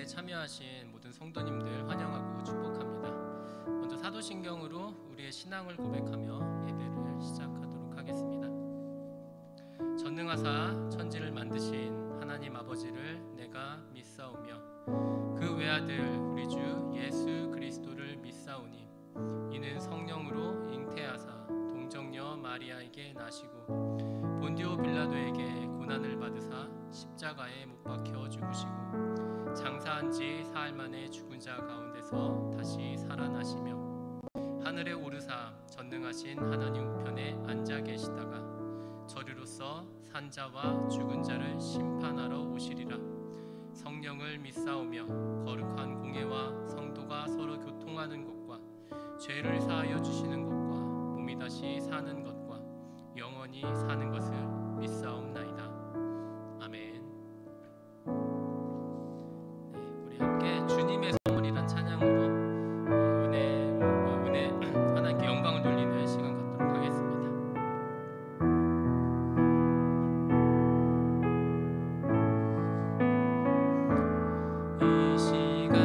참여하신 모든 성도님들 환영하고 축복합니다. 먼저 사도신경으로 우리의 신앙을 고백하며 예배를 시작하도록 하겠습니다. 전능하사 천지를 만드신 하나님 아버지를 내가 믿사오며 그 외아들 우리 주 예수 그리스도를 믿사오니 이는 성령으로 잉태하사 동정녀 마리아에게 나시고 본디오 빌라도에게 고난을 받으사 십자가에 못 박혀 죽으시고 장사한 지 사흘 만에 죽은 자 가운데서 다시 살아나시며 하늘에 오르사 전능하신 하나님 우편에 앉아 계시다가 저리로서 산자와 죽은 자를 심판하러 오시리라. 성령을 믿사오며 거룩한 공예와 성도가 서로 교통하는 것과 죄를 사하여 주시는 것과 몸이 다시 사는 것과 영원히 사는 것을 믿사옵나이다. 아멘. 우리 함께 주님의 선물이란 찬양으로 은혜 하나님께 영광을 돌리는 시간 갖도록 하겠습니다. 이 시간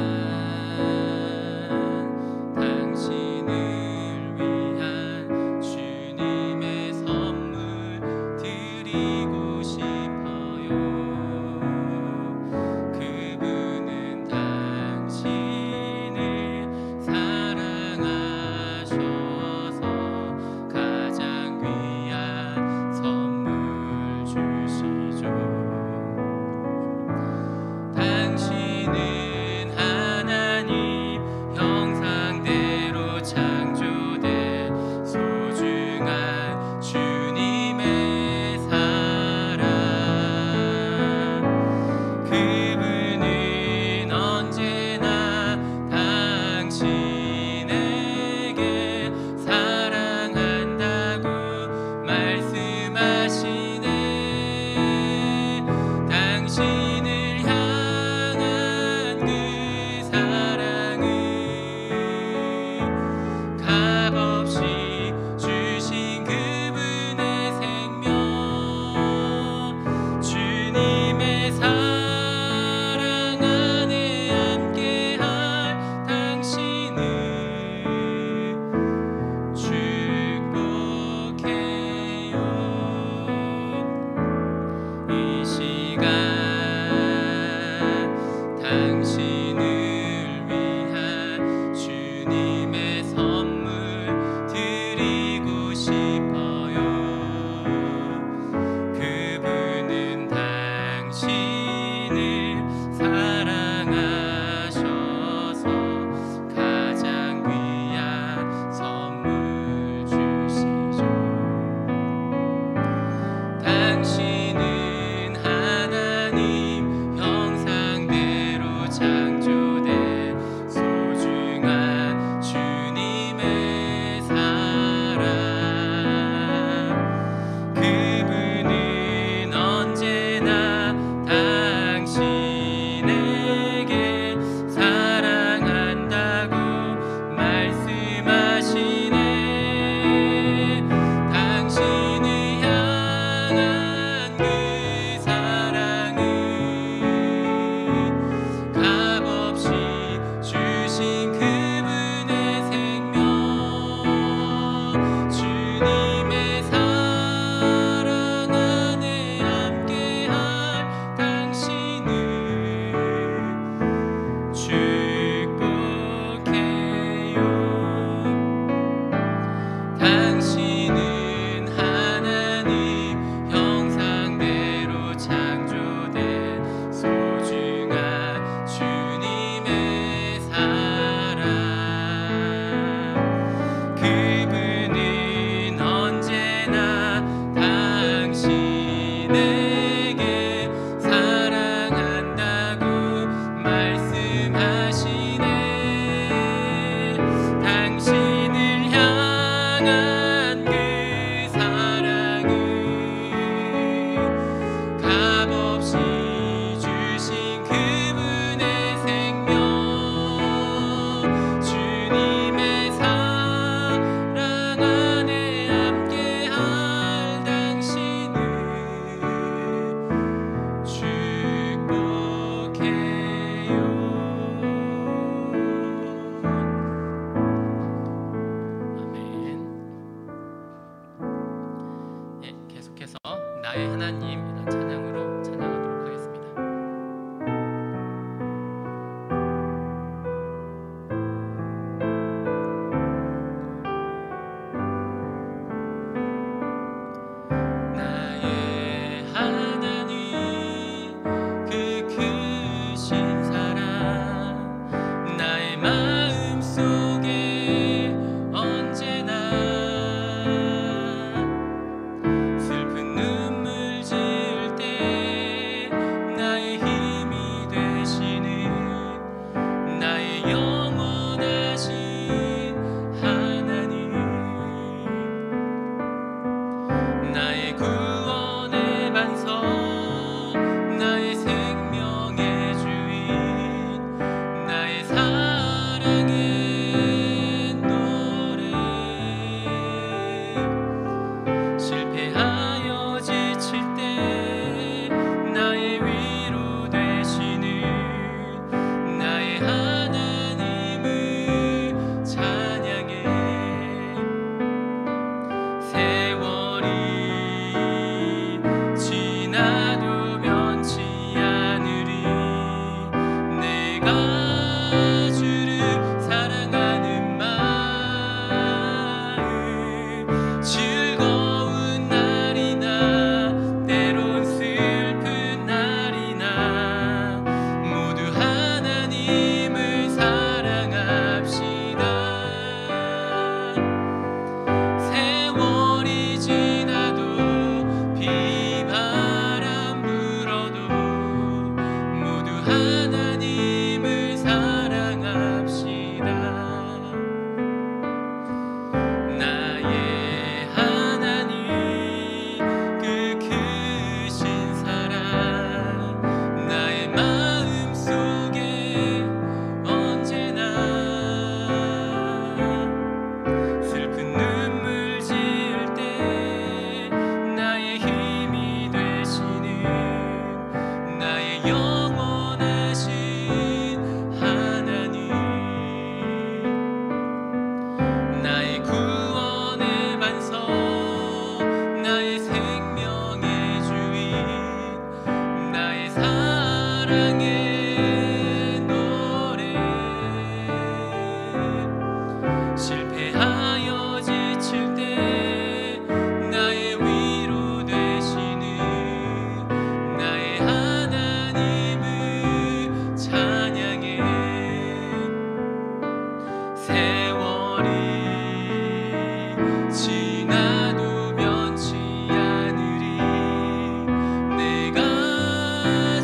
당신을 위한 주님의 선물 드리고 나의 하나님이라는 찬양으로 찬양하도록 하겠습니다. 나의 하나님 그 크신 사랑 나의 마음속에 언제나 슬픈 눈물 지을 때 나의 힘이 되시는 나의 영원하신 하나님 나의 구원의 반석 나의 생명의 주인 나의 사랑의 노래 실패하여 지칠 때 나의 위로 되시는 나의 하나님을 찬양해 세월이 지나도 변치 않으리 내가 주를 사랑하는 마음 즐거운 날이나 때론 슬픈 날이나 모두 하나님을 사랑합시다. 세월이 지나도 비바람 불어도 모두 하나님을 사랑합시다. 나의 하나님 그 크신 사랑 나의 마음속에 언제나 슬픈 눈물 지을 때 나의 힘이 되시는 나의 영원하신 하나님 나의 구원의 반석 나의 생명의 주인 나의 사랑의 노래 실패하여 지칠 때 나의 위로 되시는 나의 하나님을 찬양해 세월이 지나도 변치 않으리 내가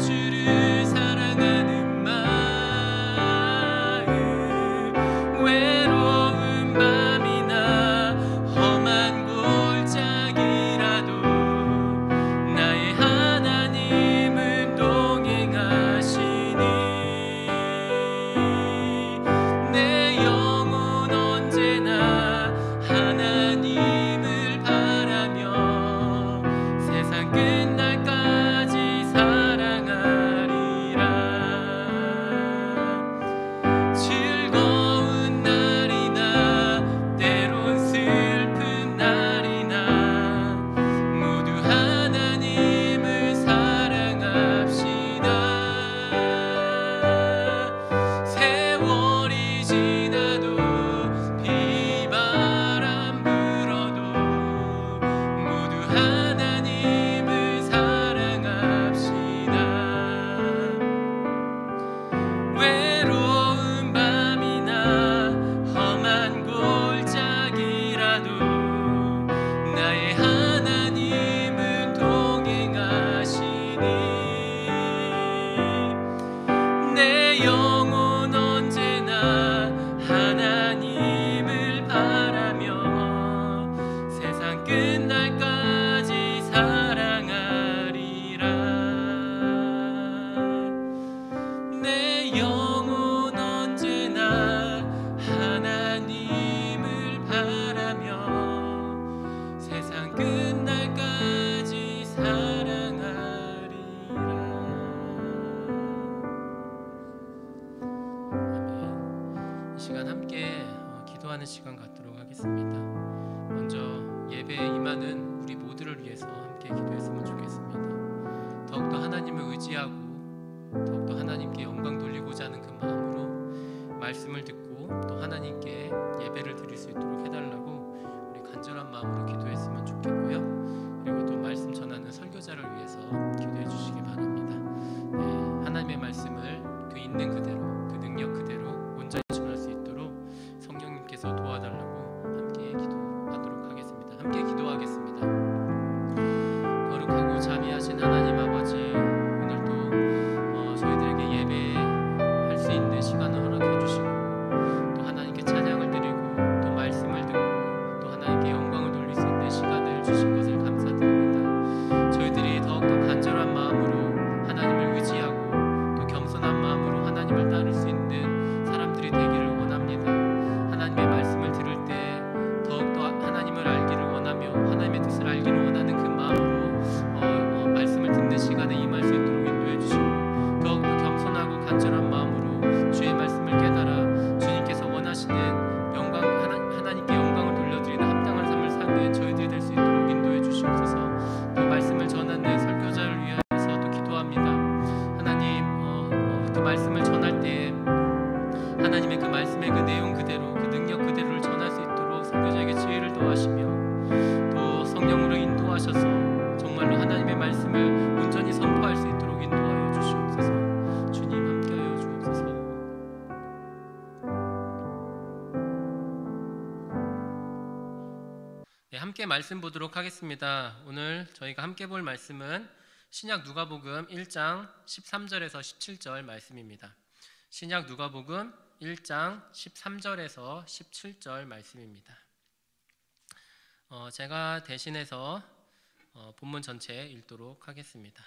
주를 사랑하는 마음 외로운 밤이나 험한 골짜기라도 나의 하나님은 동행하시니 내 영혼 언제나 하나님 말씀을 듣고 또 하나님께 예배를 드릴 수 있도록 해달라고 우리 간절한 마음으로 기도했으면 좋겠고요. 그리고 또 말씀 전하는 설교자를 위해서 기도해 주시기 바랍니다. 하나님의 말씀을 그 있는 그대로, 그 능력 그대로 온전히 전할 수 있도록 성령님께서 도와달라고 함께 기도하도록 하겠습니다. 함께 기도하겠습니다. 거룩하고 자비하신 하나님 아버지, 오늘도 저희들에게 예배할 수 있는 시간을 허락해 주시고 또 하나님께 찬양을 드리고 또 말씀을 듣고 또 하나님께 영광을 돌릴 수 있는 시간을 주신 것을 감사드립니다. 저희들이 더욱더 간절한 마음으로 하나님을 의지하고 또 겸손한 마음으로 하나님을 따를 수 있는 사람들이 되기를 원합니다. 하나님의 말씀을 들을 때 더욱더 하나님을 알기를 원하며 하나님의 뜻을 알기를 원하는 그 마음으로 말씀을 듣는 시간에 임할 수 있도록 인도해 주시고 더욱더 겸손하고 간절한 마음으로 주의 말씀을 깨달아 주님께서 원하시는 하나님께 영광을 돌려드리는 합당한 삶을 사는 저희들이 될 수 있도록 인도해 주시옵소서. 또 말씀을 전하는 설교자를 위해서 또 기도합니다. 하나님, 그 말씀을 전할 때 하나님의 그 말씀의 그 내용 그대로, 그 능력 그대로를 전할 수 있도록 설교자에게 지혜를 더하시며 또 성령으로 인도하셔서 정말로 하나님의 말씀을 온전히 선포할 수 있도록 인도하여 주시옵소서. 주님 함께하여 주옵소서. 함께 말씀 보도록 하겠습니다. 오늘 저희가 함께 볼 말씀은 신약 누가복음 1장 13절에서 17절 말씀입니다. 신약 누가복음 1장 13절에서 17절 말씀입니다. 제가 대신해서 본문 전체 읽도록 하겠습니다.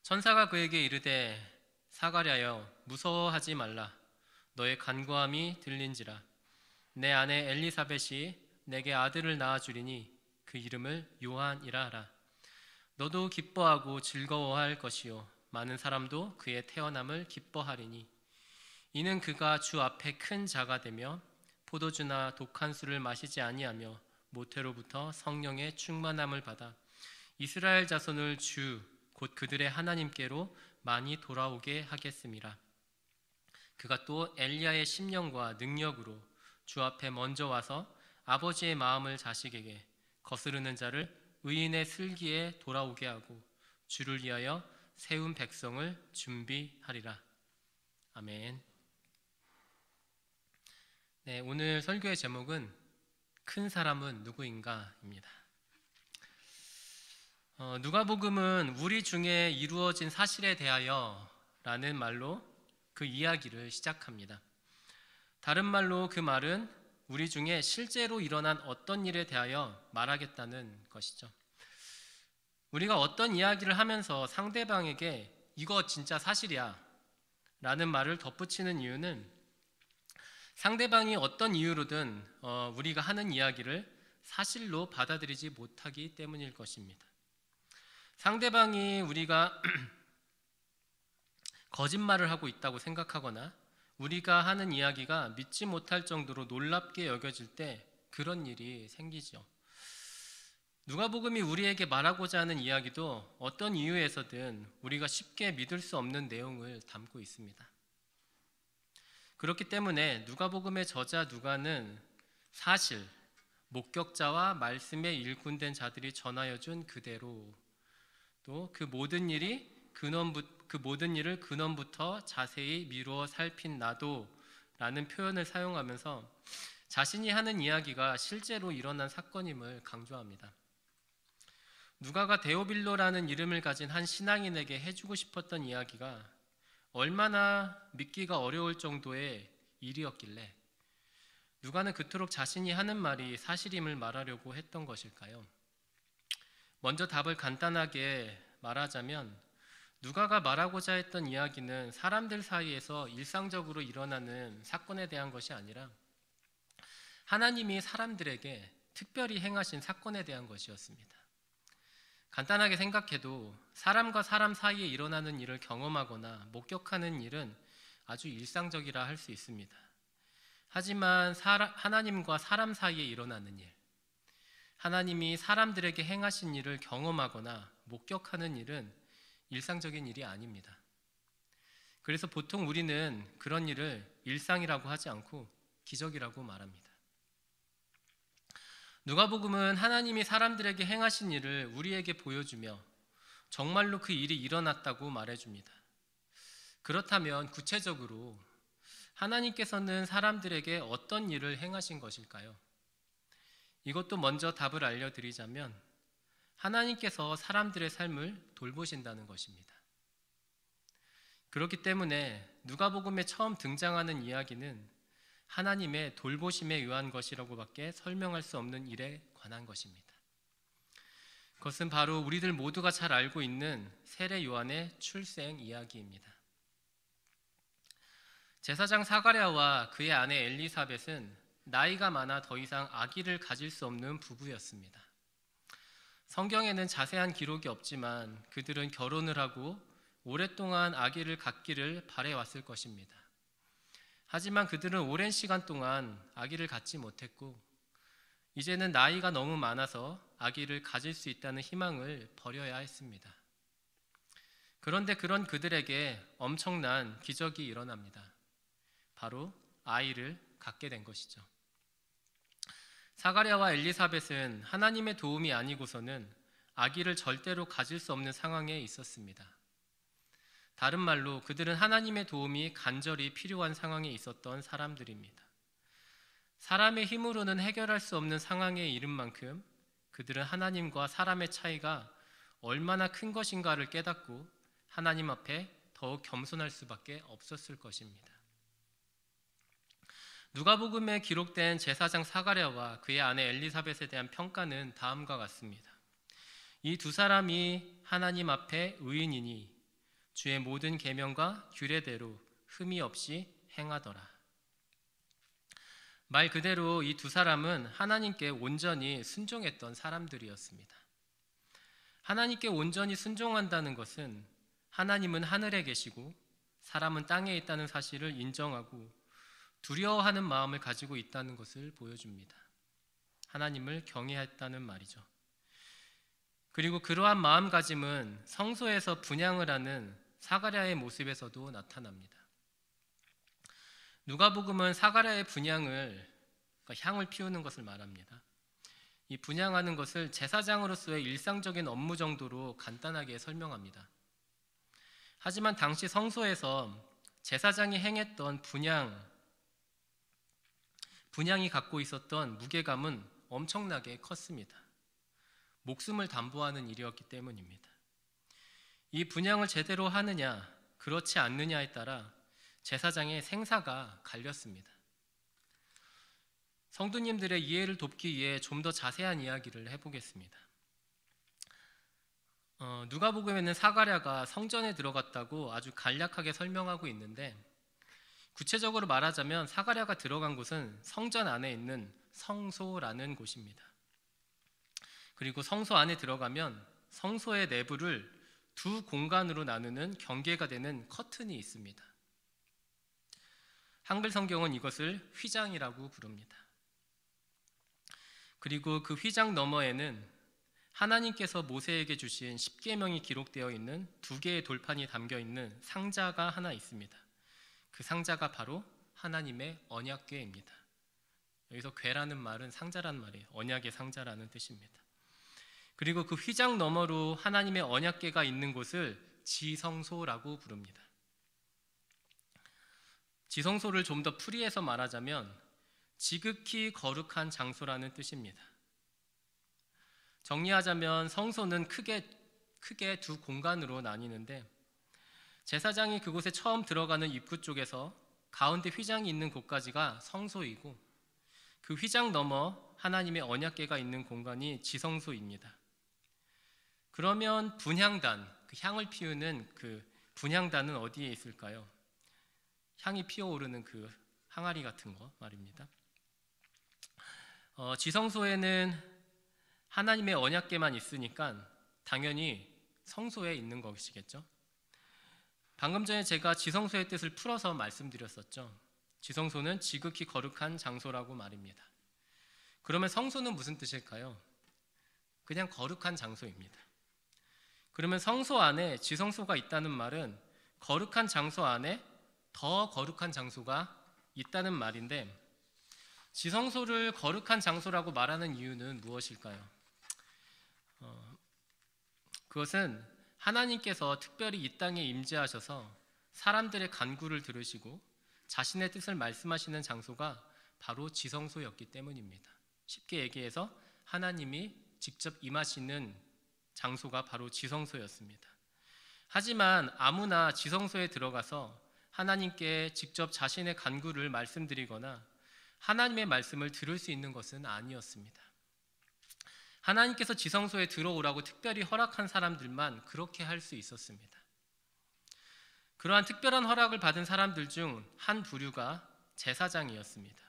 천사가 그에게 이르되 사가랴여 무서워하지 말라. 너의 간구함이 들린지라. 내 아내 엘리사벳이 내게 아들을 낳아주리니 그 이름을 요한이라 하라. 너도 기뻐하고 즐거워할 것이요 많은 사람도 그의 태어남을 기뻐하리니 이는 그가 주 앞에 큰 자가 되며 포도주나 독한 술을 마시지 아니하며 모태로부터 성령의 충만함을 받아 이스라엘 자손을 주 곧 그들의 하나님께로 많이 돌아오게 하겠음이라. 그가 또 엘리야의 심령과 능력으로 주 앞에 먼저 와서 아버지의 마음을 자식에게 거스르는 자를 의인의 슬기에 돌아오게 하고 주를 위하여 세운 백성을 준비하리라. 아멘. 네, 오늘 설교의 제목은 큰 사람은 누구인가입니다. 누가복음은 우리 중에 이루어진 사실에 대하여 라는 말로 그 이야기를 시작합니다. 다른 말로 그 말은 우리 중에 실제로 일어난 어떤 일에 대하여 말하겠다는 것이죠. 우리가 어떤 이야기를 하면서 상대방에게 이거 진짜 사실이야 라는 말을 덧붙이는 이유는 상대방이 어떤 이유로든 우리가 하는 이야기를 사실로 받아들이지 못하기 때문일 것입니다. 상대방이 우리가 거짓말을 하고 있다고 생각하거나 우리가 하는 이야기가 믿지 못할 정도로 놀랍게 여겨질 때 그런 일이 생기죠. 누가복음이 우리에게 말하고자 하는 이야기도 어떤 이유에서든 우리가 쉽게 믿을 수 없는 내용을 담고 있습니다. 그렇기 때문에 누가복음의 저자 누가는 사실, 목격자와 말씀에 일꾼된 자들이 전하여 준 그대로 또 그 모든 일을 근원부터 자세히 미루어 살핀 나도 라는 표현을 사용하면서 자신이 하는 이야기가 실제로 일어난 사건임을 강조합니다. 누가가 데오빌로라는 이름을 가진 한 신앙인에게 해주고 싶었던 이야기가 얼마나 믿기가 어려울 정도의 일이었길래 누가는 그토록 자신이 하는 말이 사실임을 말하려고 했던 것일까요? 먼저 답을 간단하게 말하자면 누가가 말하고자 했던 이야기는 사람들 사이에서 일상적으로 일어나는 사건에 대한 것이 아니라 하나님이 사람들에게 특별히 행하신 사건에 대한 것이었습니다. 간단하게 생각해도 사람과 사람 사이에 일어나는 일을 경험하거나 목격하는 일은 아주 일상적이라 할 수 있습니다. 하지만 하나님과 사람 사이에 일어나는 일, 하나님이 사람들에게 행하신 일을 경험하거나 목격하는 일은 일상적인 일이 아닙니다. 그래서 보통 우리는 그런 일을 일상이라고 하지 않고 기적이라고 말합니다. 누가복음은 하나님이 사람들에게 행하신 일을 우리에게 보여주며 정말로 그 일이 일어났다고 말해줍니다. 그렇다면 구체적으로 하나님께서는 사람들에게 어떤 일을 행하신 것일까요? 이것도 먼저 답을 알려드리자면 하나님께서 사람들의 삶을 돌보신다는 것입니다. 그렇기 때문에 누가복음에 처음 등장하는 이야기는 하나님의 돌보심에 의한 것이라고밖에 설명할 수 없는 일에 관한 것입니다. 그것은 바로 우리들 모두가 잘 알고 있는 세례 요한의 출생 이야기입니다. 제사장 사가랴와 그의 아내 엘리사벳은 나이가 많아 더 이상 아기를 가질 수 없는 부부였습니다. 성경에는 자세한 기록이 없지만 그들은 결혼을 하고 오랫동안 아기를 갖기를 바래왔을 것입니다. 하지만 그들은 오랜 시간 동안 아기를 갖지 못했고 이제는 나이가 너무 많아서 아기를 가질 수 있다는 희망을 버려야 했습니다. 그런데 그런 그들에게 엄청난 기적이 일어납니다. 바로 아이를 갖게 된 것이죠. 사가랴와 엘리사벳은 하나님의 도움이 아니고서는 아기를 절대로 가질 수 없는 상황에 있었습니다. 다른 말로 그들은 하나님의 도움이 간절히 필요한 상황에 있었던 사람들입니다. 사람의 힘으로는 해결할 수 없는 상황에 이른 만큼 그들은 하나님과 사람의 차이가 얼마나 큰 것인가를 깨닫고 하나님 앞에 더욱 겸손할 수밖에 없었을 것입니다. 누가복음에 기록된 제사장 사가랴와 그의 아내 엘리사벳에 대한 평가는 다음과 같습니다. 이 두 사람이 하나님 앞에 의인이니 주의 모든 계명과 규례대로 흠이 없이 행하더라. 말 그대로 이 두 사람은 하나님께 온전히 순종했던 사람들이었습니다. 하나님께 온전히 순종한다는 것은 하나님은 하늘에 계시고 사람은 땅에 있다는 사실을 인정하고 두려워하는 마음을 가지고 있다는 것을 보여줍니다. 하나님을 경외했다는 말이죠. 그리고 그러한 마음가짐은 성소에서 분향을 하는 사가랴의 모습에서도 나타납니다. 누가복음은 사가랴의 분향을, 그러니까 향을 피우는 것을 말합니다. 이 분향하는 것을 제사장으로서의 일상적인 업무 정도로 간단하게 설명합니다. 하지만 당시 성소에서 제사장이 행했던 분향이 갖고 있었던 무게감은 엄청나게 컸습니다. 목숨을 담보하는 일이었기 때문입니다. 이 분향을 제대로 하느냐, 그렇지 않느냐에 따라 제사장의 생사가 갈렸습니다. 성도님들의 이해를 돕기 위해 좀 더 자세한 이야기를 해보겠습니다. 누가복음에는 사가랴가 성전에 들어갔다고 아주 간략하게 설명하고 있는데 구체적으로 말하자면 사가랴가 들어간 곳은 성전 안에 있는 성소라는 곳입니다. 그리고 성소 안에 들어가면 성소의 내부를 두 공간으로 나누는 경계가 되는 커튼이 있습니다. 한글 성경은 이것을 휘장이라고 부릅니다. 그리고 그 휘장 너머에는 하나님께서 모세에게 주신 십계명이 기록되어 있는 두 개의 돌판이 담겨 있는 상자가 하나 있습니다. 그 상자가 바로 하나님의 언약궤입니다. 여기서 궤라는 말은 상자라는 말이에요. 언약의 상자라는 뜻입니다. 그리고 그 휘장 너머로 하나님의 언약궤가 있는 곳을 지성소라고 부릅니다. 지성소를 좀 더 풀이해서 말하자면 지극히 거룩한 장소라는 뜻입니다. 정리하자면 성소는 크게 두 공간으로 나뉘는데 제사장이 그곳에 처음 들어가는 입구 쪽에서 가운데 휘장이 있는 곳까지가 성소이고 그 휘장 너머 하나님의 언약궤가 있는 공간이 지성소입니다. 그러면 분향단, 그 향을 피우는 그 분향단은 어디에 있을까요? 향이 피어오르는 그 항아리 같은 거 말입니다. 지성소에는 하나님의 언약궤만 있으니까 당연히 성소에 있는 것이겠죠. 방금 전에 제가 지성소의 뜻을 풀어서 말씀드렸었죠. 지성소는 지극히 거룩한 장소라고 말입니다. 그러면 성소는 무슨 뜻일까요? 그냥 거룩한 장소입니다. 그러면 성소 안에 지성소가 있다는 말은 거룩한 장소 안에 더 거룩한 장소가 있다는 말인데, 지성소를 거룩한 장소라고 말하는 이유는 무엇일까요? 그것은 하나님께서 특별히 이 땅에 임재하셔서 사람들의 간구를 들으시고 자신의 뜻을 말씀하시는 장소가 바로 지성소였기 때문입니다. 쉽게 얘기해서 하나님이 직접 임하시는 장소가 바로 지성소였습니다. 하지만 아무나 지성소에 들어가서 하나님께 직접 자신의 간구를 말씀드리거나 하나님의 말씀을 들을 수 있는 것은 아니었습니다. 하나님께서 지성소에 들어오라고 특별히 허락한 사람들만 그렇게 할 수 있었습니다. 그러한 특별한 허락을 받은 사람들 중 한 부류가 제사장이었습니다.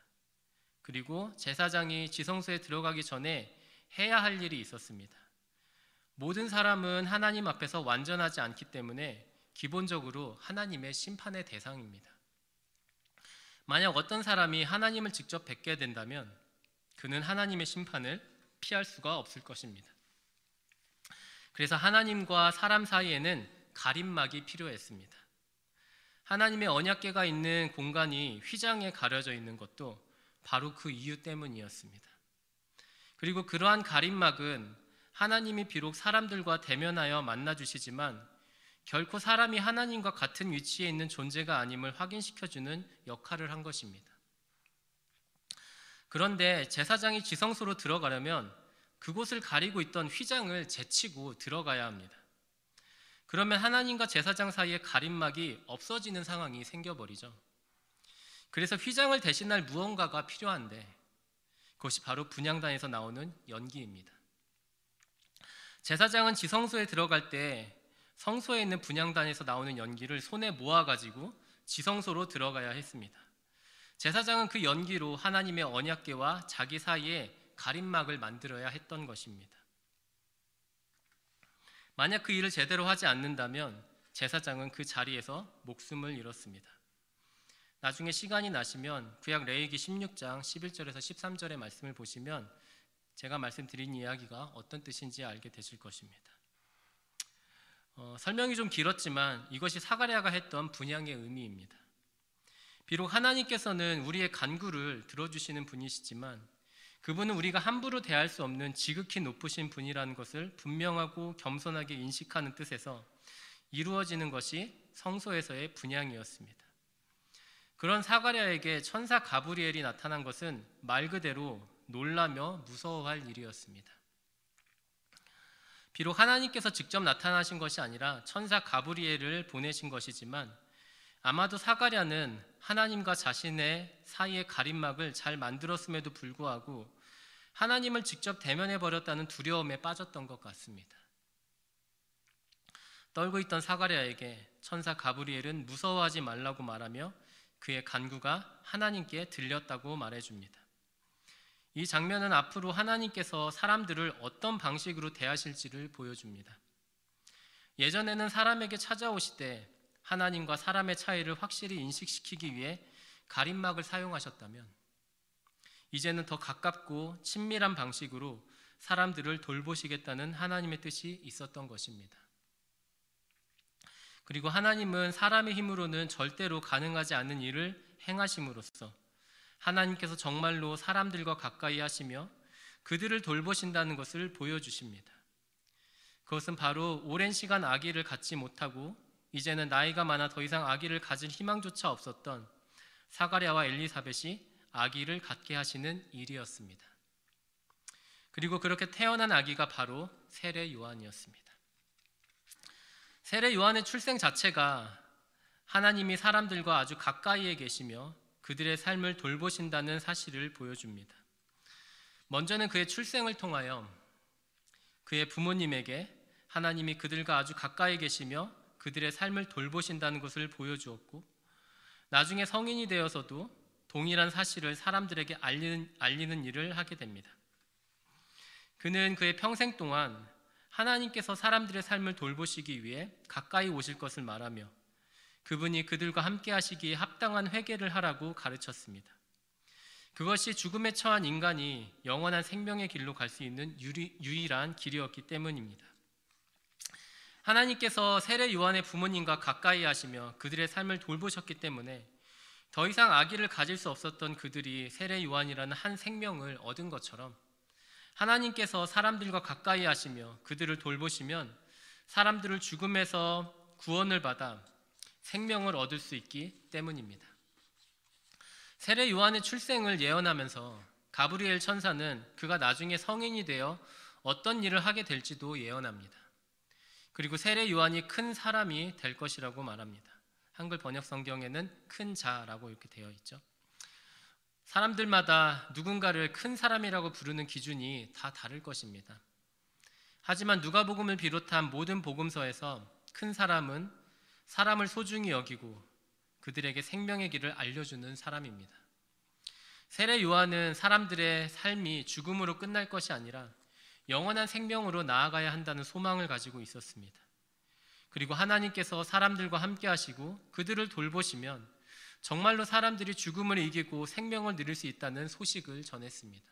그리고 제사장이 지성소에 들어가기 전에 해야 할 일이 있었습니다. 모든 사람은 하나님 앞에서 완전하지 않기 때문에 기본적으로 하나님의 심판의 대상입니다. 만약 어떤 사람이 하나님을 직접 뵙게 된다면 그는 하나님의 심판을 피할 수가 없을 것입니다. 그래서 하나님과 사람 사이에는 가림막이 필요했습니다. 하나님의 언약궤가 있는 공간이 휘장에 가려져 있는 것도 바로 그 이유 때문이었습니다. 그리고 그러한 가림막은 하나님이 비록 사람들과 대면하여 만나주시지만 결코 사람이 하나님과 같은 위치에 있는 존재가 아님을 확인시켜주는 역할을 한 것입니다. 그런데 제사장이 지성소로 들어가려면 그곳을 가리고 있던 휘장을 제치고 들어가야 합니다. 그러면 하나님과 제사장 사이의 가림막이 없어지는 상황이 생겨버리죠. 그래서 휘장을 대신할 무언가가 필요한데 그것이 바로 분향단에서 나오는 연기입니다. 제사장은 지성소에 들어갈 때 성소에 있는 분향단에서 나오는 연기를 손에 모아가지고 지성소로 들어가야 했습니다. 제사장은 그 연기로 하나님의 언약궤와 자기 사이에 가림막을 만들어야 했던 것입니다. 만약 그 일을 제대로 하지 않는다면 제사장은 그 자리에서 목숨을 잃었습니다. 나중에 시간이 나시면 구약 레위기 16장 11절에서 13절의 말씀을 보시면 제가 말씀드린 이야기가 어떤 뜻인지 알게 되실 것입니다. 설명이 좀 길었지만 이것이 사가랴가 했던 분향의 의미입니다. 비록 하나님께서는 우리의 간구를 들어주시는 분이시지만 그분은 우리가 함부로 대할 수 없는 지극히 높으신 분이라는 것을 분명하고 겸손하게 인식하는 뜻에서 이루어지는 것이 성소에서의 분향이었습니다. 그런 사가랴에게 천사 가브리엘이 나타난 것은 말 그대로 놀라며 무서워할 일이었습니다. 비록 하나님께서 직접 나타나신 것이 아니라 천사 가브리엘을 보내신 것이지만 아마도 사가랴는 하나님과 자신의 사이의 가림막을 잘 만들었음에도 불구하고 하나님을 직접 대면해버렸다는 두려움에 빠졌던 것 같습니다. 떨고 있던 사가랴에게 천사 가브리엘은 무서워하지 말라고 말하며 그의 간구가 하나님께 들렸다고 말해줍니다. 이 장면은 앞으로 하나님께서 사람들을 어떤 방식으로 대하실지를 보여줍니다. 예전에는 사람에게 찾아오실 때 하나님과 사람의 차이를 확실히 인식시키기 위해 가림막을 사용하셨다면 이제는 더 가깝고 친밀한 방식으로 사람들을 돌보시겠다는 하나님의 뜻이 있었던 것입니다. 그리고 하나님은 사람의 힘으로는 절대로 가능하지 않은 일을 행하심으로써 하나님께서 정말로 사람들과 가까이 하시며 그들을 돌보신다는 것을 보여주십니다. 그것은 바로 오랜 시간 아기를 갖지 못하고 이제는 나이가 많아 더 이상 아기를 가질 희망조차 없었던 사가랴와 엘리사벳이 아기를 갖게 하시는 일이었습니다. 그리고 그렇게 태어난 아기가 바로 세례 요한이었습니다. 세례 요한의 출생 자체가 하나님이 사람들과 아주 가까이에 계시며 그들의 삶을 돌보신다는 사실을 보여줍니다. 먼저는 그의 출생을 통하여 그의 부모님에게 하나님이 그들과 아주 가까이 계시며 그들의 삶을 돌보신다는 것을 보여주었고 나중에 성인이 되어서도 동일한 사실을 사람들에게 알리는 일을 하게 됩니다. 그는 그의 평생 동안 하나님께서 사람들의 삶을 돌보시기 위해 가까이 오실 것을 말하며 그분이 그들과 함께 하시기에 합당한 회개를 하라고 가르쳤습니다. 그것이 죽음에 처한 인간이 영원한 생명의 길로 갈 수 있는 유일한 길이었기 때문입니다. 하나님께서 세례 요한의 부모님과 가까이 하시며 그들의 삶을 돌보셨기 때문에 더 이상 아기를 가질 수 없었던 그들이 세례 요한이라는 한 생명을 얻은 것처럼 하나님께서 사람들과 가까이 하시며 그들을 돌보시면 사람들을 죽음에서 구원을 받아 생명을 얻을 수 있기 때문입니다. 세례 요한의 출생을 예언하면서 가브리엘 천사는 그가 나중에 성인이 되어 어떤 일을 하게 될지도 예언합니다. 그리고 세례 요한이 큰 사람이 될 것이라고 말합니다. 한글 번역 성경에는 큰 자라고 이렇게 되어 있죠. 사람들마다 누군가를 큰 사람이라고 부르는 기준이 다 다를 것입니다. 하지만 누가복음을 비롯한 모든 복음서에서 큰 사람은 사람을 소중히 여기고 그들에게 생명의 길을 알려주는 사람입니다. 세례 요한은 사람들의 삶이 죽음으로 끝날 것이 아니라 영원한 생명으로 나아가야 한다는 소망을 가지고 있었습니다. 그리고 하나님께서 사람들과 함께 하시고 그들을 돌보시면 정말로 사람들이 죽음을 이기고 생명을 누릴 수 있다는 소식을 전했습니다.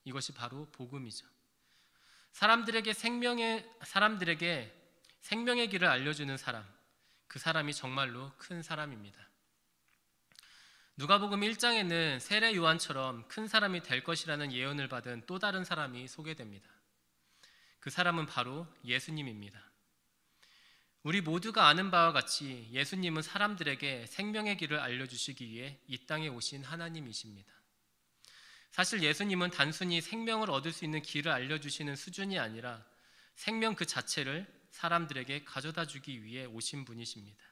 이것이 바로 복음이죠. 사람들에게 생명의 길을 알려주는 사람, 그 사람이 정말로 큰 사람입니다. 누가복음 1장에는 세례 요한처럼 큰 사람이 될 것이라는 예언을 받은 또 다른 사람이 소개됩니다. 그 사람은 바로 예수님입니다. 우리 모두가 아는 바와 같이 예수님은 사람들에게 생명의 길을 알려주시기 위해 이 땅에 오신 하나님이십니다. 사실 예수님은 단순히 생명을 얻을 수 있는 길을 알려주시는 수준이 아니라 생명 그 자체를 사람들에게 가져다 주기 위해 오신 분이십니다.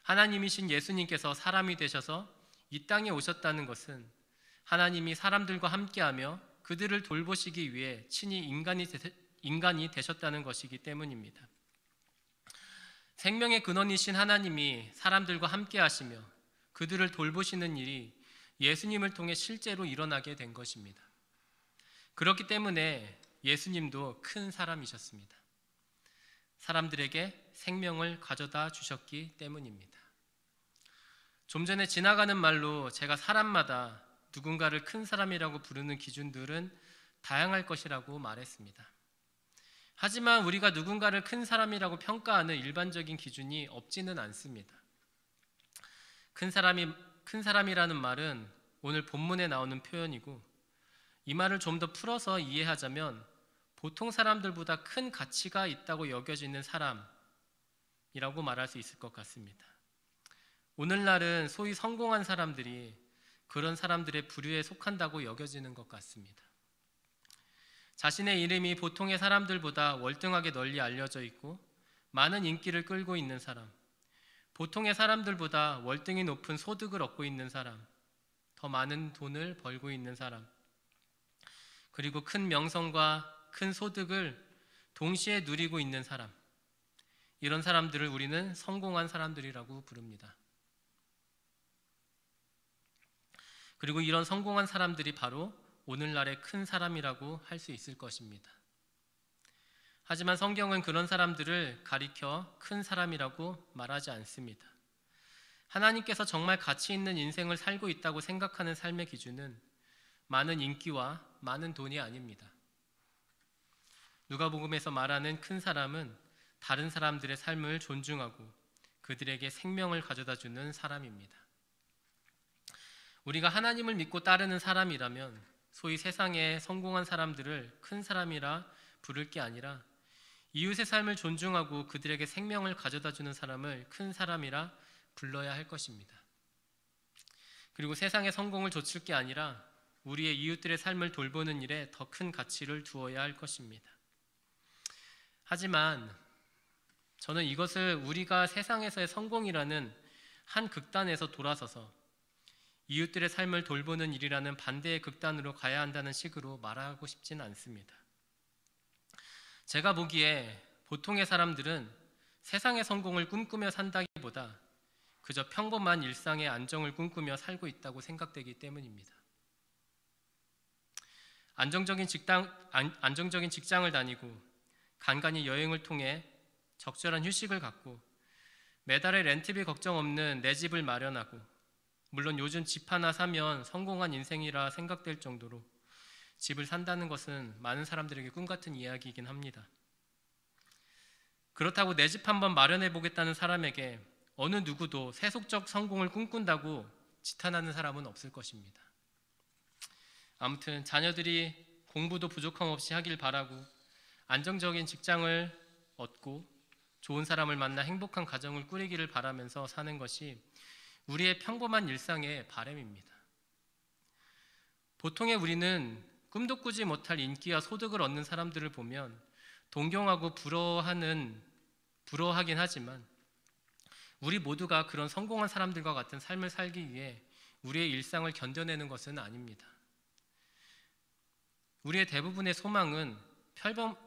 하나님이신 예수님께서 사람이 되셔서 이 땅에 오셨다는 것은 하나님이 사람들과 함께하며 그들을 돌보시기 위해 친히 인간이 되셨다는 것이기 때문입니다. 생명의 근원이신 하나님이 사람들과 함께 하시며 그들을 돌보시는 일이 예수님을 통해 실제로 일어나게 된 것입니다. 그렇기 때문에 예수님도 큰 사람이셨습니다. 사람들에게 생명을 가져다 주셨기 때문입니다. 좀 전에 지나가는 말로 제가 사람마다 누군가를 큰 사람이라고 부르는 기준들은 다양할 것이라고 말했습니다. 하지만 우리가 누군가를 큰 사람이라고 평가하는 일반적인 기준이 없지는 않습니다. 큰 사람이라는 말은 오늘 본문에 나오는 표현이고, 이 말을 좀 더 풀어서 이해하자면 보통 사람들보다 큰 가치가 있다고 여겨지는 사람이라고 말할 수 있을 것 같습니다. 오늘날은 소위 성공한 사람들이 그런 사람들의 부류에 속한다고 여겨지는 것 같습니다. 자신의 이름이 보통의 사람들보다 월등하게 널리 알려져 있고 많은 인기를 끌고 있는 사람, 보통의 사람들보다 월등히 높은 소득을 얻고 있는 사람, 더 많은 돈을 벌고 있는 사람, 그리고 큰 명성과 큰 소득을 동시에 누리고 있는 사람, 이런 사람들을 우리는 성공한 사람들이라고 부릅니다. 그리고 이런 성공한 사람들이 바로 오늘날의 큰 사람이라고 할 수 있을 것입니다. 하지만 성경은 그런 사람들을 가리켜 큰 사람이라고 말하지 않습니다. 하나님께서 정말 가치 있는 인생을 살고 있다고 생각하는 삶의 기준은 많은 인기와 많은 돈이 아닙니다. 누가복음에서 말하는 큰 사람은 다른 사람들의 삶을 존중하고 그들에게 생명을 가져다 주는 사람입니다. 우리가 하나님을 믿고 따르는 사람이라면 소위 세상의 성공한 사람들을 큰 사람이라 부를 게 아니라 이웃의 삶을 존중하고 그들에게 생명을 가져다 주는 사람을 큰 사람이라 불러야 할 것입니다. 그리고 세상의 성공을 좇을 게 아니라 우리의 이웃들의 삶을 돌보는 일에 더 큰 가치를 두어야 할 것입니다. 하지만 저는 이것을 우리가 세상에서의 성공이라는 한 극단에서 돌아서서 이웃들의 삶을 돌보는 일이라는 반대의 극단으로 가야 한다는 식으로 말하고 싶지는 않습니다. 제가 보기에 보통의 사람들은 세상의 성공을 꿈꾸며 산다기보다 그저 평범한 일상의 안정을 꿈꾸며 살고 있다고 생각되기 때문입니다. 안정적인 직장을 다니고 간간히 여행을 통해 적절한 휴식을 갖고 매달의 렌트비 걱정 없는 내 집을 마련하고, 물론 요즘 집 하나 사면 성공한 인생이라 생각될 정도로 집을 산다는 것은 많은 사람들에게 꿈같은 이야기이긴 합니다. 그렇다고 내 집 한번 마련해 보겠다는 사람에게 어느 누구도 세속적 성공을 꿈꾼다고 지탄하는 사람은 없을 것입니다. 아무튼 자녀들이 공부도 부족함 없이 하길 바라고 안정적인 직장을 얻고 좋은 사람을 만나 행복한 가정을 꾸리기를 바라면서 사는 것이 우리의 평범한 일상의 바람입니다. 보통의 우리는 꿈도 꾸지 못할 인기와 소득을 얻는 사람들을 보면 동경하고 부러워하긴 하지만 우리 모두가 그런 성공한 사람들과 같은 삶을 살기 위해 우리의 일상을 견뎌내는 것은 아닙니다. 우리의 대부분의 소망은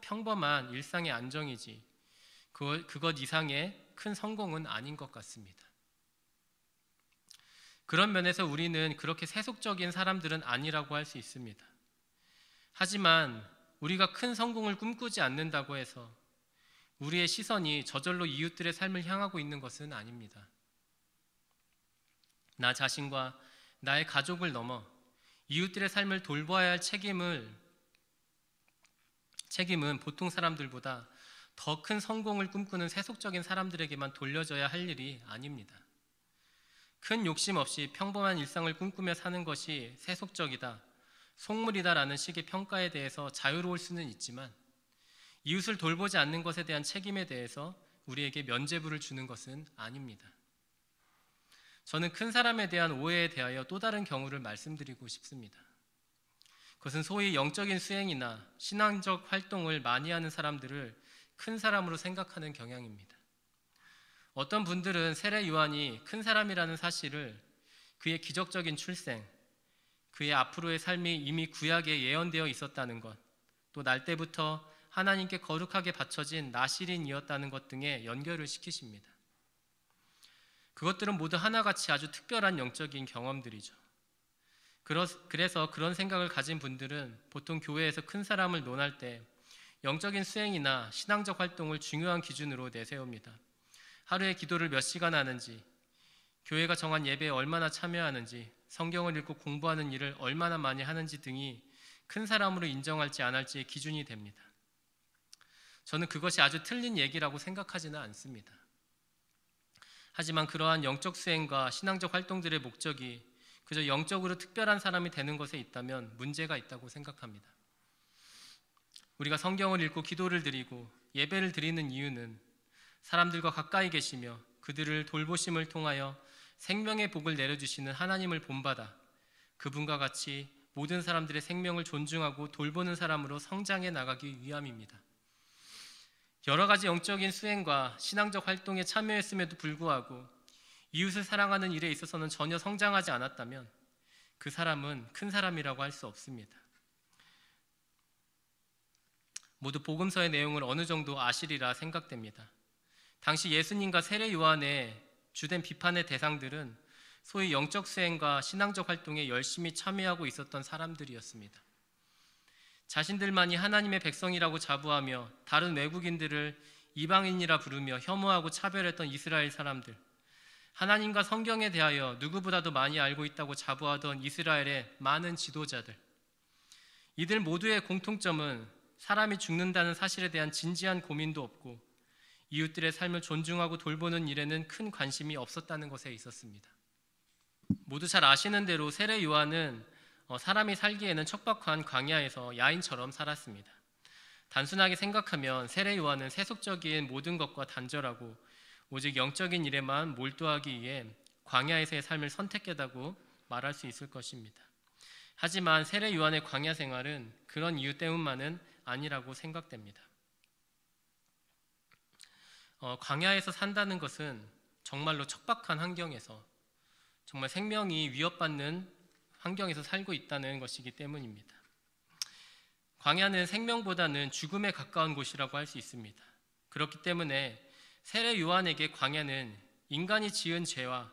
평범한 일상의 안정이지 그것 이상의 큰 성공은 아닌 것 같습니다. 그런 면에서 우리는 그렇게 세속적인 사람들은 아니라고 할 수 있습니다. 하지만 우리가 큰 성공을 꿈꾸지 않는다고 해서 우리의 시선이 저절로 이웃들의 삶을 향하고 있는 것은 아닙니다. 나 자신과 나의 가족을 넘어 이웃들의 삶을 돌봐야 할 책임은 보통 사람들보다 더 큰 성공을 꿈꾸는 세속적인 사람들에게만 돌려져야 할 일이 아닙니다. 큰 욕심 없이 평범한 일상을 꿈꾸며 사는 것이 세속적이다, 속물이다라는 식의 평가에 대해서 자유로울 수는 있지만 이웃을 돌보지 않는 것에 대한 책임에 대해서 우리에게 면죄부를 주는 것은 아닙니다. 저는 큰 사람에 대한 오해에 대하여 또 다른 경우를 말씀드리고 싶습니다. 그것은 소위 영적인 수행이나 신앙적 활동을 많이 하는 사람들을 큰 사람으로 생각하는 경향입니다. 어떤 분들은 세례 요한이 큰 사람이라는 사실을 그의 기적적인 출생, 그의 앞으로의 삶이 이미 구약에 예언되어 있었다는 것, 또 날 때부터 하나님께 거룩하게 바쳐진 나실인이었다는 것 등에 연결을 시키십니다. 그것들은 모두 하나같이 아주 특별한 영적인 경험들이죠. 그래서 그런 생각을 가진 분들은 보통 교회에서 큰 사람을 논할 때 영적인 수행이나 신앙적 활동을 중요한 기준으로 내세웁니다. 하루에 기도를 몇 시간 하는지, 교회가 정한 예배에 얼마나 참여하는지, 성경을 읽고 공부하는 일을 얼마나 많이 하는지 등이 큰 사람으로 인정할지 안 할지의 기준이 됩니다. 저는 그것이 아주 틀린 얘기라고 생각하지는 않습니다. 하지만 그러한 영적 수행과 신앙적 활동들의 목적이 그저 영적으로 특별한 사람이 되는 것에 있다면 문제가 있다고 생각합니다. 우리가 성경을 읽고 기도를 드리고 예배를 드리는 이유는 사람들과 가까이 계시며 그들을 돌보심을 통하여 생명의 복을 내려주시는 하나님을 본받아 그분과 같이 모든 사람들의 생명을 존중하고 돌보는 사람으로 성장해 나가기 위함입니다. 여러 가지 영적인 수행과 신앙적 활동에 참여했음에도 불구하고 이웃을 사랑하는 일에 있어서는 전혀 성장하지 않았다면 그 사람은 큰 사람이라고 할 수 없습니다. 모두 복음서의 내용을 어느 정도 아시리라 생각됩니다. 당시 예수님과 세례 요한의 주된 비판의 대상들은 소위 영적 수행과 신앙적 활동에 열심히 참여하고 있었던 사람들이었습니다. 자신들만이 하나님의 백성이라고 자부하며 다른 외국인들을 이방인이라 부르며 혐오하고 차별했던 이스라엘 사람들, 하나님과 성경에 대하여 누구보다도 많이 알고 있다고 자부하던 이스라엘의 많은 지도자들, 이들 모두의 공통점은 사람이 죽는다는 사실에 대한 진지한 고민도 없고 이웃들의 삶을 존중하고 돌보는 일에는 큰 관심이 없었다는 것에 있었습니다. 모두 잘 아시는 대로 세례 요한은 사람이 살기에는 척박한 광야에서 야인처럼 살았습니다. 단순하게 생각하면 세례 요한은 세속적인 모든 것과 단절하고 오직 영적인 일에만 몰두하기 위해 광야에서의 삶을 선택했다고 말할 수 있을 것입니다. 하지만 세례 요한의 광야 생활은 그런 이유 때문만은 아니라고 생각됩니다. 광야에서 산다는 것은 정말로 척박한 환경에서 정말 생명이 위협받는 환경에서 살고 있다는 것이기 때문입니다. 광야는 생명보다는 죽음에 가까운 곳이라고 할 수 있습니다. 그렇기 때문에 세례 요한에게 광야는 인간이 지은 죄와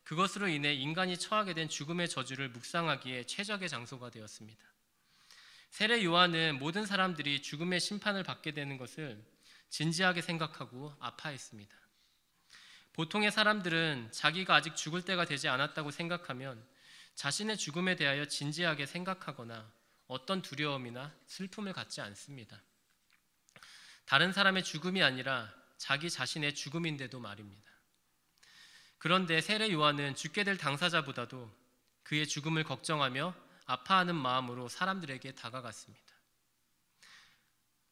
그것으로 인해 인간이 처하게 된 죽음의 저주를 묵상하기에 최적의 장소가 되었습니다. 세례 요한은 모든 사람들이 죽음의 심판을 받게 되는 것을 진지하게 생각하고 아파했습니다. 보통의 사람들은 자기가 아직 죽을 때가 되지 않았다고 생각하면 자신의 죽음에 대하여 진지하게 생각하거나 어떤 두려움이나 슬픔을 갖지 않습니다. 다른 사람의 죽음이 아니라 자기 자신의 죽음인데도 말입니다. 그런데 세례 요한은 죽게 될 당사자보다도 그의 죽음을 걱정하며 아파하는 마음으로 사람들에게 다가갔습니다.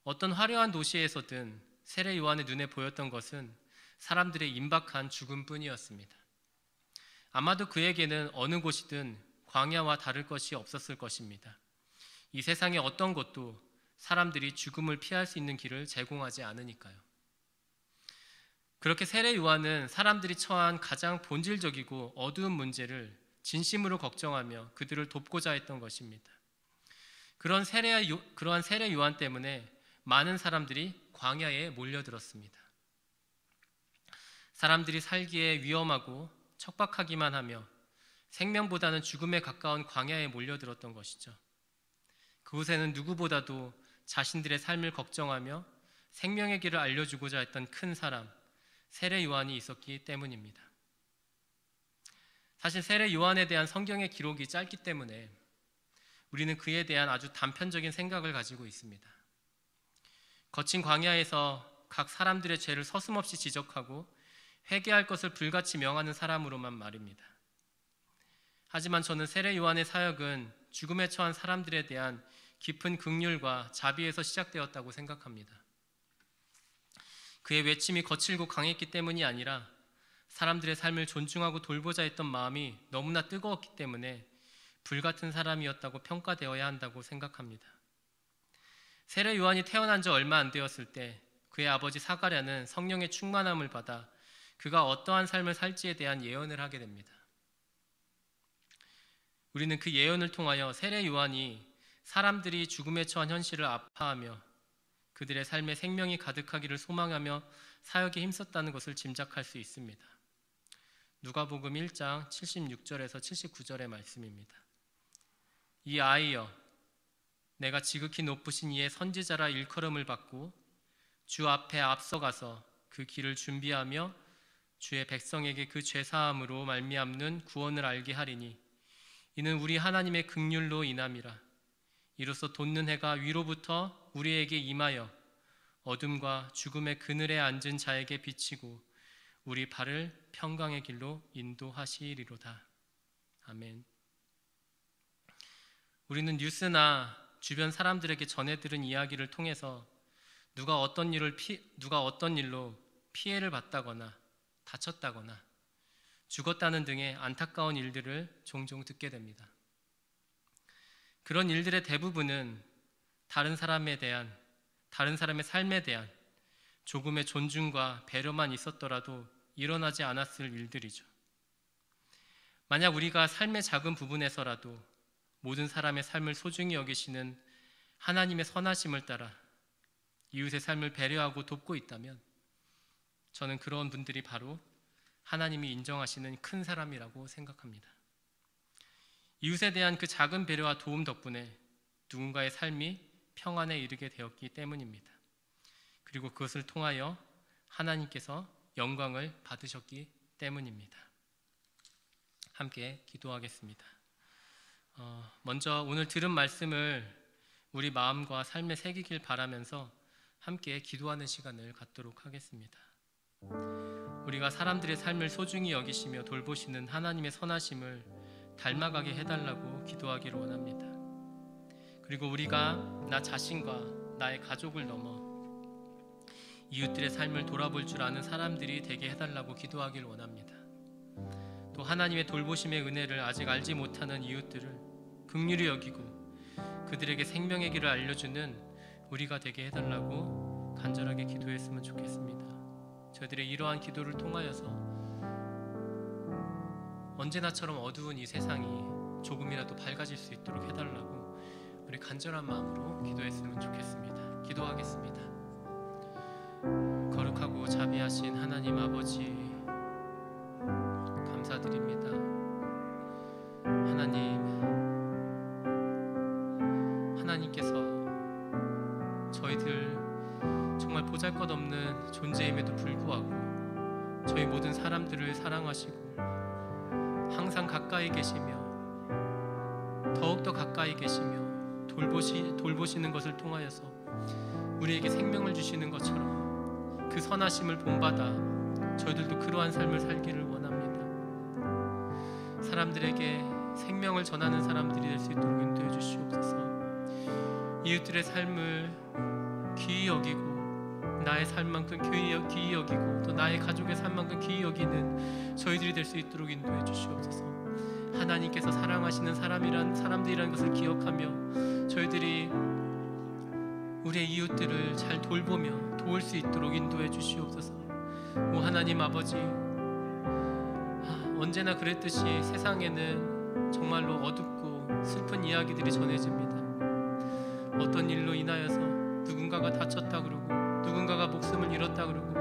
어떤 화려한 도시에서든 세례 요한의 눈에 보였던 것은 사람들의 임박한 죽음뿐이었습니다. 아마도 그에게는 어느 곳이든 광야와 다를 것이 없었을 것입니다. 이 세상의 어떤 곳도 사람들이 죽음을 피할 수 있는 길을 제공하지 않으니까요. 그렇게 세례 요한은 사람들이 처한 가장 본질적이고 어두운 문제를 진심으로 걱정하며 그들을 돕고자 했던 것입니다. 그러한 세례 요한 때문에 많은 사람들이 광야에 몰려들었습니다. 사람들이 살기에 위험하고 척박하기만 하며 생명보다는 죽음에 가까운 광야에 몰려들었던 것이죠. 그곳에는 누구보다도 자신들의 삶을 걱정하며 생명의 길을 알려주고자 했던 큰 사람, 세례 요한이 있었기 때문입니다. 사실 세례 요한에 대한 성경의 기록이 짧기 때문에 우리는 그에 대한 아주 단편적인 생각을 가지고 있습니다. 거친 광야에서 각 사람들의 죄를 서슴없이 지적하고 회개할 것을 불같이 명하는 사람으로만 말입니다. 하지만 저는 세례 요한의 사역은 죽음에 처한 사람들에 대한 깊은 긍휼과 자비에서 시작되었다고 생각합니다. 그의 외침이 거칠고 강했기 때문이 아니라 사람들의 삶을 존중하고 돌보자 했던 마음이 너무나 뜨거웠기 때문에 불같은 사람이었다고 평가되어야 한다고 생각합니다. 세례 요한이 태어난 지 얼마 안 되었을 때 그의 아버지 사가랴는 성령의 충만함을 받아 그가 어떠한 삶을 살지에 대한 예언을 하게 됩니다. 우리는 그 예언을 통하여 세례 요한이 사람들이 죽음에 처한 현실을 아파하며 그들의 삶에 생명이 가득하기를 소망하며 사역에 힘썼다는 것을 짐작할 수 있습니다. 누가복음 1장 76절에서 79절의 말씀입니다. 이 아이여, 내가 지극히 높으신 이의 선지자라 일컬음을 받고 주 앞에 앞서가서 그 길을 준비하며 주의 백성에게 그 죄사함으로 말미암는 구원을 알게 하리니 이는 우리 하나님의 긍휼로 인함이라. 이로써 돋는 해가 위로부터 우리에게 임하여 어둠과 죽음의 그늘에 앉은 자에게 비치고 우리 발을 평강의 길로 인도하시리로다. 아멘. 우리는 뉴스나 주변 사람들에게 전해 들은 이야기를 통해서 누가 어떤 일로 피해를 봤다거나 다쳤다거나 죽었다는 등의 안타까운 일들을 종종 듣게 됩니다. 그런 일들의 대부분은 다른 사람의 삶에 대한 조금의 존중과 배려만 있었더라도 일어나지 않았을 일들이죠. 만약 우리가 삶의 작은 부분에서라도 모든 사람의 삶을 소중히 여기시는 하나님의 선하심을 따라 이웃의 삶을 배려하고 돕고 있다면 저는 그런 분들이 바로 하나님이 인정하시는 큰 사람이라고 생각합니다. 이웃에 대한 그 작은 배려와 도움 덕분에 누군가의 삶이 평안에 이르게 되었기 때문입니다. 그리고 그것을 통하여 하나님께서 영광을 받으셨기 때문입니다. 함께 기도하겠습니다. 먼저 오늘 들은 말씀을 우리 마음과 삶에 새기길 바라면서 함께 기도하는 시간을 갖도록 하겠습니다. 우리가 사람들의 삶을 소중히 여기시며 돌보시는 하나님의 선하심을 닮아가게 해달라고 기도하기를 원합니다. 그리고 우리가 나 자신과 나의 가족을 넘어 이웃들의 삶을 돌아볼 줄 아는 사람들이 되게 해달라고 기도하길 원합니다. 또 하나님의 돌보심의 은혜를 아직 알지 못하는 이웃들을 긍휼히 여기고 그들에게 생명의 길을 알려주는 우리가 되게 해달라고 간절하게 기도했으면 좋겠습니다. 저희들의 이러한 기도를 통하여서 언제나처럼 어두운 이 세상이 조금이라도 밝아질 수 있도록 해달라고 우리 간절한 마음으로 기도했으면 좋겠습니다. 기도하겠습니다. 거룩하고 자비하신 하나님 아버지, 감사드립니다. 하나님께서 저희들 정말 보잘것없는 존재임에도 불구하고 저희 모든 사람들을 사랑하시고 항상 가까이 계시며 더욱더 가까이 계시며 돌보시는 것을 통하여서 우리에게 생명을 주시는 것처럼 그 선하심을 본받아 저희들도 그러한 삶을 살기를 원합니다. 사람들에게 생명을 전하는 사람들이 될 수 있도록 인도해 주시옵소서. 이웃들의 삶을 귀히 여기고 나의 삶만큼 귀히 여기고 또 나의 가족의 삶만큼 귀히 여기는 저희들이 될 수 있도록 인도해 주시옵소서. 하나님께서 사랑하시는 사람들이라는 것을 기억하며 저희들이 우리의 이웃들을 잘 돌보며 도울 수 있도록 인도해 주시옵소서. 오 하나님 아버지, 언제나 그랬듯이 세상에는 정말로 어둡고 슬픈 이야기들이 전해집니다. 어떤 일로 인하여서 누군가가 다쳤다 그러고 누군가가 목숨을 잃었다 그러고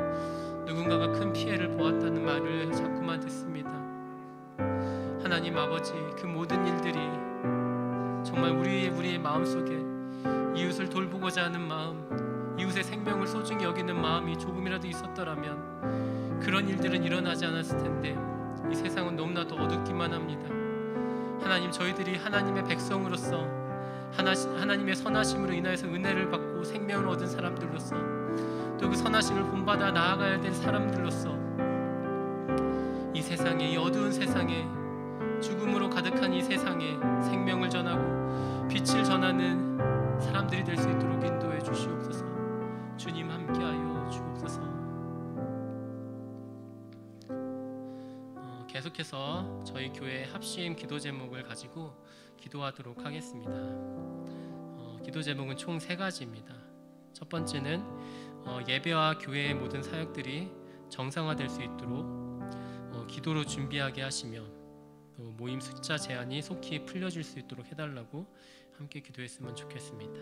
누군가가 큰 피해를 보았다는 말을 자꾸만 듣습니다. 하나님 아버지, 그 모든 일들이 정말 우리의 마음속에 이웃을 돌보고자 하는 마음, 이웃의 생명을 소중히 여기는 마음이 조금이라도 있었더라면 그런 일들은 일어나지 않았을 텐데 이 세상은 너무나도 어둡기만 합니다. 하나님, 저희들이 하나님의 백성으로서 하나님의 선하심으로 인하여서 은혜를 받고 생명을 얻은 사람들로서 또 그 선하심을 본받아 나아가야 될 사람들로서 이 세상에, 이 어두운 세상에, 죽음으로 가득한 이 세상에 생명을 전하고 빛을 전하는 사람들이 될 수 있도록 인도해 주시옵소서. 주님 함께하여 주옵소서. 계속해서 저희 교회 합심 기도 제목을 가지고 기도하도록 하겠습니다. 기도 제목은 총 3가지입니다. 첫 번째는 예배와 교회의 모든 사역들이 정상화될 수 있도록 기도로 준비하게 하시며 또 모임 숫자 제한이 속히 풀려질 수 있도록 해달라고 함께 기도했으면 좋겠습니다.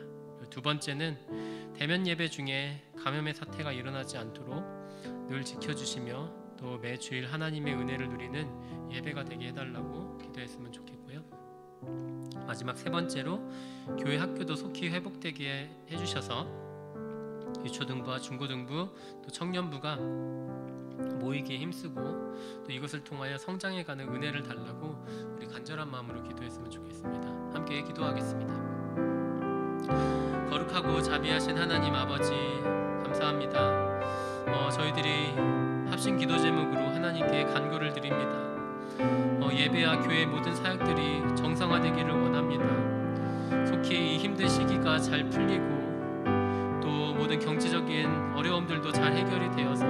두 번째는 대면 예배 중에 감염의 사태가 일어나지 않도록 늘 지켜주시며 또 매주일 하나님의 은혜를 누리는 예배가 되게 해달라고 기도했으면 좋겠고요. 마지막 3번째로 교회 학교도 속히 회복되게 해주셔서 유초등부와 중고등부 또 청년부가 모이기에 힘쓰고 또 이것을 통하여 성장해가는 은혜를 달라고 우리 간절한 마음으로 기도했으면 좋겠습니다. 함께 기도하겠습니다. 거룩하고 자비하신 하나님 아버지, 감사합니다. 저희들이 합심 기도 제목으로 하나님께 간구를 드립니다. 예배와 교회의 모든 사역들이 정상화되기를 원합니다. 속히 이 힘든 시기가 잘 풀리고 또 모든 경제적인 어려움들도 잘 해결이 되어서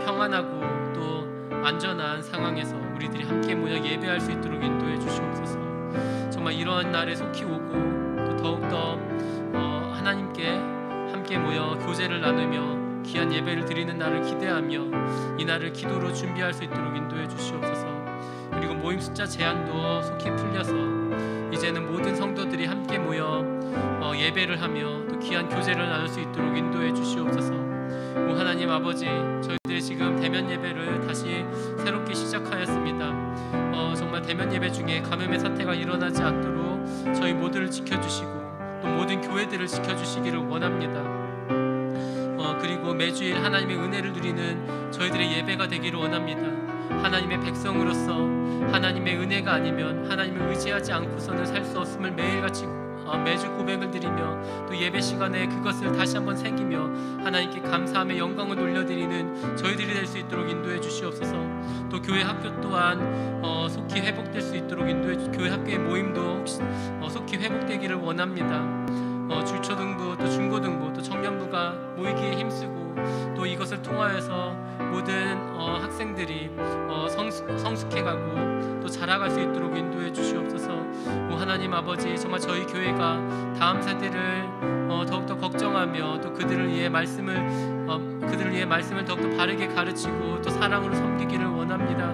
평안하고 또 안전한 상황에서 우리들이 함께 모여 예배할 수 있도록 인도해 주시옵소서. 정말 이러한 날에 속히 오고 또 더욱더 하나님께 함께 모여 교제를 나누며 귀한 예배를 드리는 날을 기대하며 이 날을 기도로 준비할 수 있도록 인도해 주시옵소서. 그리고 모임 숫자 제한도 속히 풀려서 이제는 모든 성도들이 함께 모여 예배를 하며 또 귀한 교제를 나눌 수 있도록 인도해 주시옵소서. 오 하나님 아버지, 저희들이 지금 대면 예배를 다시 새롭게 시작하였습니다. 정말 대면 예배 중에 감염의 사태가 일어나지 않도록 저희 모두를 지켜주시고 또 모든 교회들을 지켜주시기를 원합니다. 그리고 매주일 하나님의 은혜를 누리는 저희들의 예배가 되기를 원합니다. 하나님의 백성으로서 하나님의 은혜가 아니면 하나님을 의지하지 않고서는 살 수 없음을 매일같이 매주 고백을 드리며 또 예배 시간에 그것을 다시 한번 새기며 하나님께 감사함의 영광을 돌려드리는 저희들이 될 수 있도록 인도해 주시옵소서. 또 교회 학교 또한 속히 회복될 수 있도록 교회 학교의 모임도 속히 회복되기를 원합니다. 중초등부 또 중고등부 또 청년부가 모이기에 힘쓰고 또 이것을 통하여서 모든 학생들이 성숙해가고 또 자라갈 수 있도록 인도해 주시옵소서. 하나님 아버지, 정말 저희 교회가 다음 세대를 더욱더 걱정하며 또 그들을 위해 말씀을 더욱더 바르게 가르치고 또 사랑으로 섬기기를 원합니다.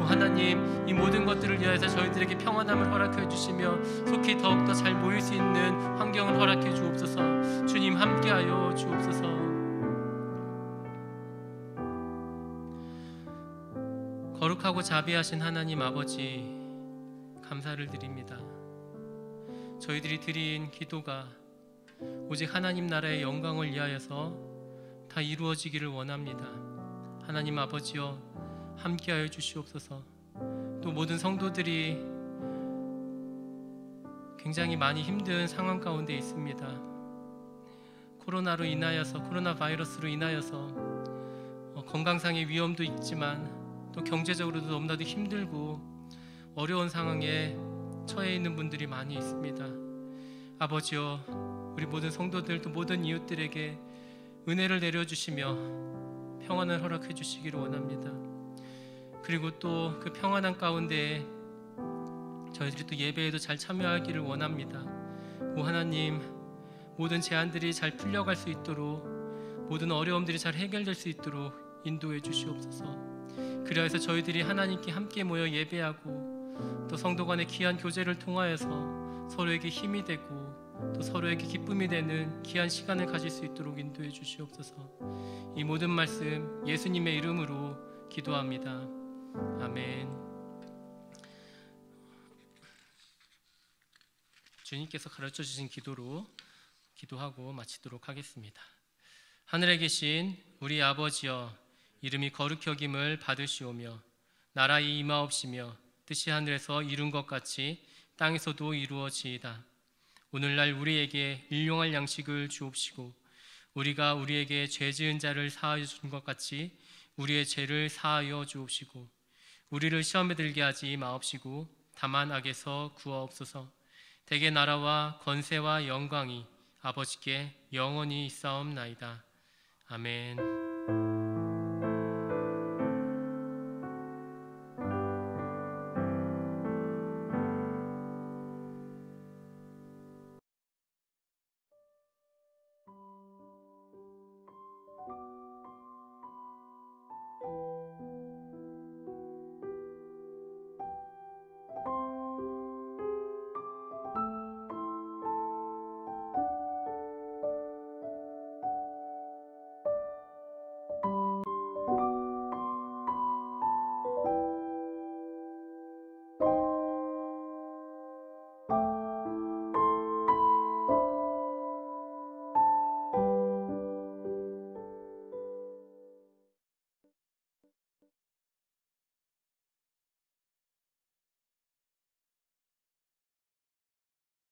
하나님, 이 모든 것들을 위해서 저희들에게 평안함을 허락해 주시며 속히 더욱더 잘 모일 수 있는 환경을 허락해 주옵소서. 주님 함께하여 주옵소서. 거룩하고 자비하신 하나님 아버지, 감사를 드립니다. 저희들이 드린 기도가 오직 하나님 나라의 영광을 위하여서 다 이루어지기를 원합니다. 하나님 아버지여, 함께하여 주시옵소서. 또 모든 성도들이 굉장히 많이 힘든 상황 가운데 있습니다. 코로나 바이러스로 인하여서 건강상의 위험도 있지만 또 경제적으로도 너무나도 힘들고 어려운 상황에 처해 있는 분들이 많이 있습니다. 아버지여, 우리 모든 성도들 또 모든 이웃들에게 은혜를 내려주시며 평안을 허락해 주시기를 원합니다. 그리고 또 그 평안한 가운데 저희들이 또 예배에도 잘 참여하기를 원합니다. 오 하나님, 모든 제한들이 잘 풀려갈 수 있도록, 모든 어려움들이 잘 해결될 수 있도록 인도해 주시옵소서. 그리하여서 저희들이 하나님께 함께 모여 예배하고 또 성도 간의 귀한 교제를 통하여서 서로에게 힘이 되고 또 서로에게 기쁨이 되는 귀한 시간을 가질 수 있도록 인도해 주시옵소서. 이 모든 말씀 예수님의 이름으로 기도합니다. 아멘. 주님께서 가르쳐 주신 기도로 기도하고 마치도록 하겠습니다. 하늘에 계신 우리 아버지여, 이름이 거룩히 여김을 받으시오며 나라의 임하옵시며 뜻이 하늘에서 이룬 것 같이 땅에서도 이루어지이다. 오늘날 우리에게 일용할 양식을 주옵시고 우리가 우리에게 죄 지은 자를 사하여 준 것 같이 우리의 죄를 사하여 주옵시고 우리를 시험에 들게 하지 마옵시고 다만 악에서 구하옵소서. 대개 나라와 권세와 영광이 아버지께 영원히 있사옵나이다. 아멘.